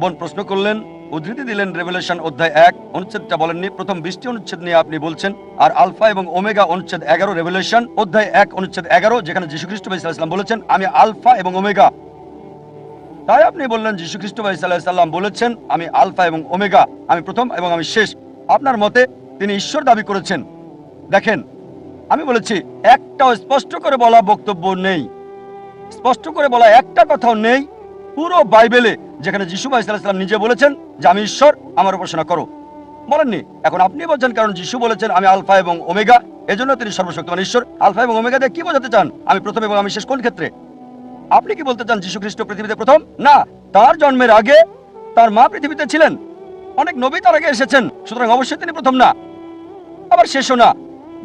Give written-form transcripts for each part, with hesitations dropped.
বোন প্রশ্ন করলেন, উদ্ধৃতি দিলেন রেভেলেশন অধ্যায় 1, অনুচ্ছেদটা বলেননি, প্রথম 20টি অনুচ্ছেদ নিয়ে আপনি বলছেন। আর আলফা এবং ওমেগা অনুচ্ছেদ 11, রেভেলেশন অধ্যায় 1 অনুচ্ছেদ 11, যেখানে যীশু খ্রিস্ট ভাই সাল্লাল্লাহু আলাইহি সাল্লাম বলেছেন আমি আলফা এবং ওমেগা। তাই আপনি বললেন যীশু খ্রিস্ট ভাই সাল্লাল্লাহু আলাইহি সাল্লাম বলেছেন আমি আলফা এবং ওমেগা, আমি প্রথম এবং আমি শেষ। আপনার মতে তিনি ঈশ্বর দাবি করেছেন। দেখেন, আমি বলেছি একটাও স্পষ্ট করে বলা বক্তব্য নেই, স্পষ্ট করে বলা একটা কথাও নেই পুরো বাইবেলে যেখানে যীশু ভাই সাল্লাল্লাহু আলাইহি সাল্লাম নিজে বলেছেন যে আমি ঈশ্বর, আমার উপাসনা করো। বলেননি। এখন আপনি বলছেন কারণ যীশু বলেছেন আমি আলফা এবং ওমেগা, এজন্য তিনি সর্বশক্তিমান ঈশ্বর। আলফা এবং ওমেগা দিয়ে কি বোঝাতে চান? আমি প্রথম এবং আমি শেষ কোন ক্ষেত্রে? আপনি কি বলতে চান যীশু খ্রিস্ট পৃথিবীতে প্রথম? না, তার জন্মের আগে তার মা পৃথিবীতে ছিলেন, অনেক নবী তার আগে এসেছেন, সুতরাং অবশ্যই তিনি প্রথম না, আবার শেষও না।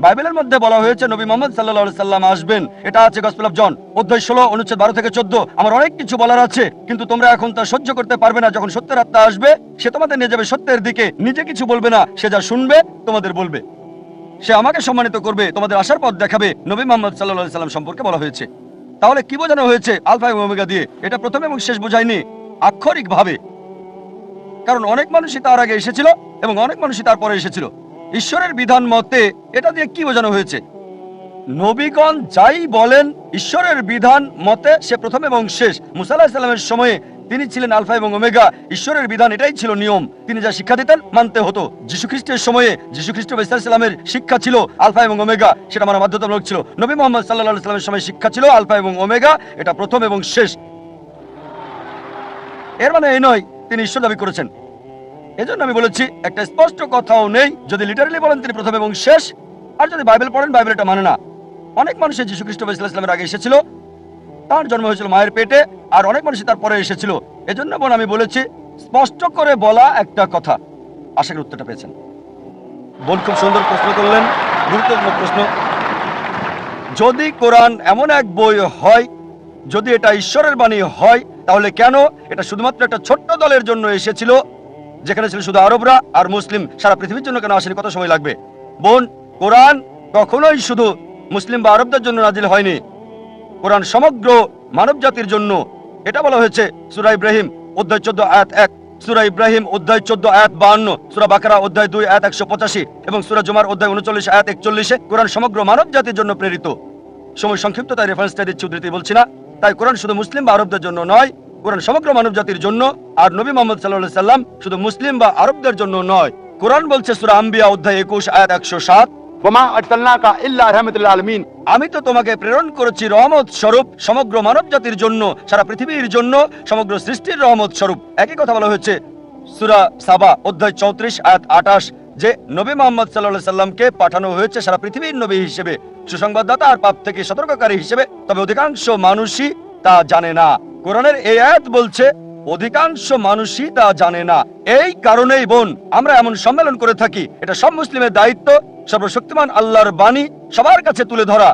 বাইবেলের মধ্যে বলা হয়েছে নবী মুহাম্মদ সাল্লাল্লাহু আলাইহি সাল্লাম আসবেন, এটা আছে গসপেল অফ জন অধ্যায় 16 অনুচ্ছেদ 12 থেকে 14। আমার অনেক কিছু বলার আছে, কিন্তু তোমরা এখন তা সহ্য করতে পারবে না। যখন সত্যের আত্মা আসবে সে তোমাদের নিয়ে যাবে সত্যের দিকে। নিজে কিছু বলবে না, সে যা শুনবে তোমাদের বলবে। সে আমাকে সম্মানিত করবে, তোমাদের আসার পথ দেখাবে। নবী মুহাম্মদ সাল্লাল্লাহু আলাইহি সাল্লাম সম্পর্কে বলা হয়েছে। তাহলে কি বোঝানো হয়েছে আলফা এবং ওমেগা দিয়ে? এটা প্রথম এবং শেষ বোঝায়নি আক্ষরিক ভাবে, কারণ অনেক মানুষই তার আগে এসেছিল এবং অনেক মানুষই তারপরে এসেছিল। ঈশ্বরের বিধান মতে এটা দিয়ে কি বোঝানো হয়েছে? নবীগণ যাই বলেন ঈশ্বরের বিধান মতে সে প্রথম এবং শেষ। মুসা আলাইহিস সালামের সময়ে তিনি ছিলেন আলফা এবং ওমেগা, ঈশ্বরের বিধান এটাই ছিল নিয়ম, তিনি যা শিক্ষা দিতেন মানতে হতো। যীশু খ্রিস্টের সময়ে যীশু খ্রিস্ট সাল্লামের শিক্ষা ছিল আলফা এবং ওমেগা, সেটা মানা বাধ্যতামূলক ছিল। নবী মুহাম্মদ সাল্লাল্লাহু আলাইহি সাল্লামের সময় শিক্ষা ছিল আলফা এবং ওমেগা, এটা প্রথম এবং শেষ। এর মানে এই নয় তিনি ঈশ্বর দাবি করেছেন। এজন্য আমি বলেছি একটা স্পষ্ট কথাও নেই যদি লিটারালি বলেন তিনি প্রথম এবং শেষ। আর যদি বাইবেল পড়েন, বাইবেল এটা মানে না। অনেক মানুষের যীশু খ্রিস্ট ইসলামের আগে এসেছিল, তার জন্ম হয়েছিল মায়ের পেটে, আর অনেক মানুষ তারপরে এসেছিল। এজন্য বোন আমি বলেছি স্পষ্ট করে বলা একটা কথা। আশা করি উত্তরটা পেয়েছেন। বোন খুব সুন্দর প্রশ্ন করলেন, গুরুত্বপূর্ণ প্রশ্ন। যদি কোরআন এমন এক বই হয়, যদি এটা ঈশ্বরের বাণী হয়, তাহলে কেন এটা শুধুমাত্র একটা ছোট্ট দলের জন্য এসেছিল, যেখানে ছিল শুধু আরবরা আর মুসলিম? সারা পৃথিবীর জন্য কেন আসেনি? কত সময় লাগবে? বোন, কোরআন কখনোই শুধু মুসলিম বা আরবদের জন্য নাজিল হয়নি। কোরআন সমগ্র মানব জাতির জন্য। এটা বলা হয়েছে সূরা ইব্রাহিম অধ্যায় 14 আয়াত 1, সূরা ইব্রাহিম অধ্যায় 14 আয়াত 52, সূরা বাকারা অধ্যায় 2 আয়াত 185 এবং সূরা জুমার অধ্যায় 39 আয়াত 41। কোরআন সমগ্র মানব জাতির জন্য প্রেরিত। সময় সংক্ষিপ্ত, তাই রেফারেন্সটা দিচ্ছি, উদ্ধৃতি বলছি না। তাই কোরআন শুধু মুসলিম বা আরবদের জন্য নয়, কোরআন সমগ্র মানব জাতির জন্য। আর নবী মুহাম্মদ সাল্লাল্লাহু আলাইহি সাল্লাম শুধু মুসলিম বা আরবদের জন্য নয়। কোরআন বলছে সূরা আম্বিয়া অধ্যায় 21 আয়াত 107, ওমা আরসালনাকা ইল্লা রাহমাতাল লিল আলামিন, আমি তো তোমাকে প্রেরণ করেছি রহমত স্বরূপ সমগ্র মানব জাতির জন্য, সারা পৃথিবীর জন্য, সমগ্র সৃষ্টির রহমত স্বরূপ। একই কথা বলা হয়েছে সূরা সাবা অধ্যায় 34 আয়াত 28, যে নবী মুহাম্মদ সাল্লাল্লাহু আলাইহি সাল্লামকে পাঠানো হয়েছে সারা পৃথিবীর নবী হিসেবে, সুসংবাদদাতা আর পাপ থেকে সতর্ককারী হিসেবে। তবে অধিকাংশ মানুষই তা জানে না। কোরআনের এই আয়াত বলছে অধিকাংশ মানুষই তা জানে না। এই কারণেই বোন আমরা এমন সম্মেলন করে থাকি। এটা সব মুসলিমের দায়িত্ব সর্বশক্তিমান আল্লাহর বাণী সবার কাছে তুলে ধরা।